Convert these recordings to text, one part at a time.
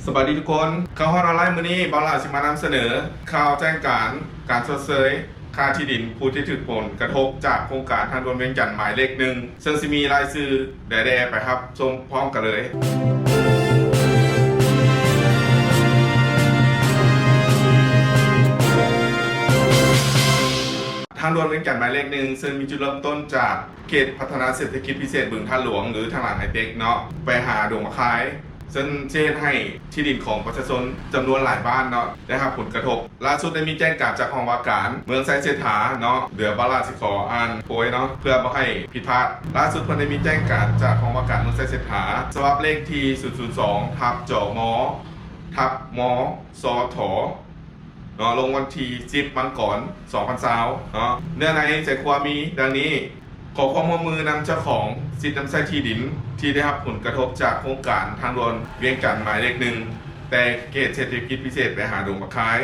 สวัสดีทุกคนข่าวฮอตออนไลน์มื้อนี้บอลลาสิมานำเสนอข่าวแจ้งการชดเชยค่าที่ดินผู้ที่ถูกผลกระทบจากโครงการทางด่วนเวียงจันทน์หมายเลขหนึ่งซึ่งสิมีรายชื่อแด่ๆไปครับชมพร้อมกันเลยทางด่วนเวียงจันทน์หมายเลขหนึ่งซึ่งมีจุดเริ่มต้นจากเขตพัฒนาเศรษฐกิจพิเศษบึงท่าหลวงหรือทางหลังไฮเทคเนาะไปหาดงมะขายซึ่งเช่นให้ที่ดินของประชาชนจำนวนหลายบ้านเนาะได้รับผลกระทบล่าสุดได้มีแจ้งการจากห้องว่าการเมืองไซเศรษฐาเนาะเดือบาลาสิขออ่านโพยเนาะเพื่อไม่ให้ผิดพลาดล่าสุดเพิ่นได้มีแจ้งการจากห้องว่าการเมืองไซเศรษฐาฉบับเลขที่002/จมมสทเนาะลงวันที่10มังกร2020เนาะเนื้อในใจความมีดังนี้ขอความร่วมมือนำเจ้าของสิทธินำใช้ที่ดินที่ได้รับผลกระทบจากโครงการทางด่วนเวียงจันทน์หมายเลขหนึ่งแต่เขตเศรษฐกิจพิเศษไปหาดงมะขาย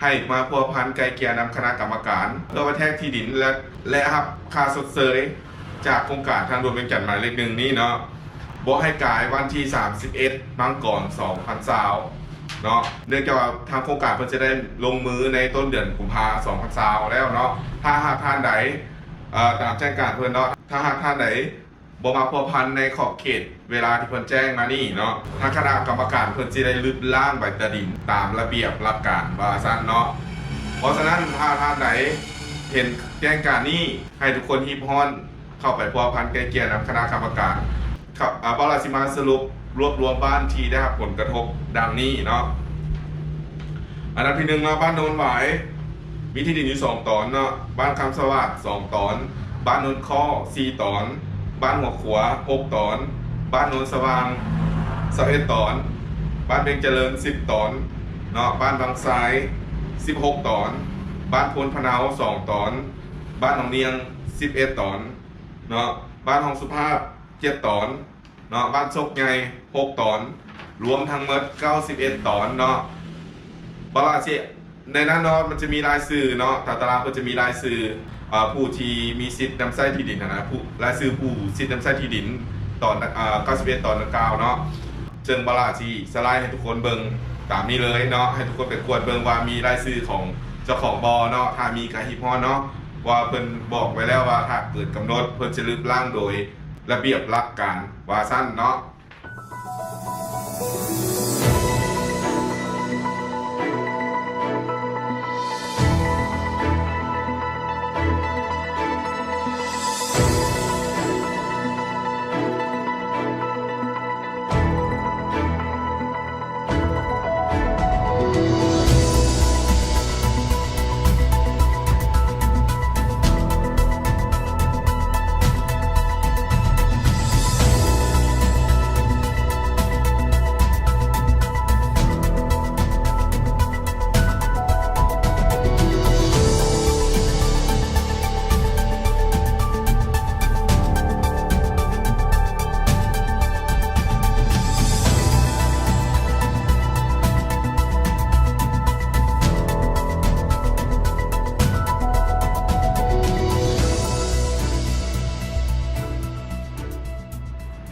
ให้มาพัวพันไกลเกลี่ยนำคณะกรรมการเพื่อแทกที่ดินและรับค่าชดเชยจากโครงการทางด่วนเวียงจันทน์หมายเลขหนึ่งนี้เนาะบอกให้กายวันที่31มังกร2020เนาะเนื่องจากว่าทางโครงการเพิ่นจะได้ลงมือในต้นเดือนกุมภาพันธ์2020แล้วเนาะถ้าหากท่านใดตามแจ้งการเพื่อนเนาะถ้าหากท่านไหนบ่มาพัวพันในขอบเขตเวลาที่เพิ่นแจ้งมานี่เนาะทางคณะกรรมการเพิ่นสิได้ลึกล่างใบตดินตามระเบียบหลักการว่าซั่นเนาะเพราะฉะนั้นถ้าท่านไหนเห็นแจ้งการนี้ให้ทุกคนฮีบฮ้อนเข้าไปพัวพันไกลเกลี่ยนำคณะกรรมการครับบอลาสิมาสรุปรวบรวมบ้านที่ได้รับผลกระทบดังนี้เนาะอันดับที่1เนาะบ้านโนนหวายมีที่ดินอยู่2ตอนเนาะบ้านคำสวัสดิ์2ตอนบ้านโนนข้อ4ตอนบ้านหัวขวา6ตอนบ้านโนนสว่าง11ตอนบ้านเบงเจริญ10ตอนเนาะบ้านบางทราย16ตอนบ้านพลพะเนา2ตอนบ้านหนองเนียง11ตอนเนาะบ้านห้องสุภาพ7ตอนเนาะบ้านโชคใหญ่6ตอนรวมทั้งหมด91ตอนเนาะบลาเชในนั้นเนาะมันจะมีรายชื่อเนาะตารางก็จะมีรายชื่อผู้ที่มีสิทธิ์นำใช้ที่ดินนะผู้รายชื่อผู้สิทธิ์นำใช้ที่ดินตอน91ตอน9เนาะจึงบลาชีสไลด์ให้ทุกคนเบิ่งตามนี้เลยเนาะให้ทุกคนไปกวดเบิ่งว่ามีรายชื่อของเจ้าของบอเนาะถ้ามีกาฮิพอเนาะว่าเพิ่นบอกไว้แล้วว่าถ้าเกิดกำหนดเพิ่นจะรื้อร่างโดยระเบียบหลักการว่าสั้นเนาะ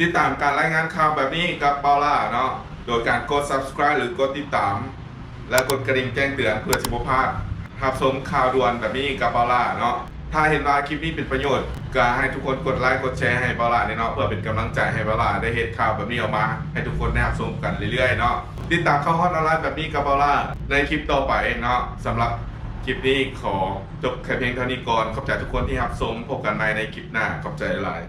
ติดตามการรายงานข่าวแบบนี้กับเปาล่าเนาะโดยการกด subscribe หรือกดติดตามและกดกระดิ่งแจ้งเตือนเพื่อสิบ่พลาดรับชมข่าวด่วนแบบนี้กับเปาล่าเนาะถ้าเห็นว่าคลิปนี้เป็นประโยชน์ก็ให้ทุกคนกดไลค์กดแชร์ให้เปาล่าเนาะเพื่อเป็นกำลังใจให้เปาล่าได้เห็นข่าวแบบนี้ออกมาให้ทุกคนได้รับชมกันเรื่อยๆเนาะติดตามข่าวฮอตออนไลน์แบบนี้กับเปาล่าในคลิปต่อไปเนาะสำหรับคลิปนี้ขอจบแค่เพียงเท่านี้ก่อนขอบใจทุกคนที่รับชมพบกันใหม่ในคลิปหน้าขอบใจหลาย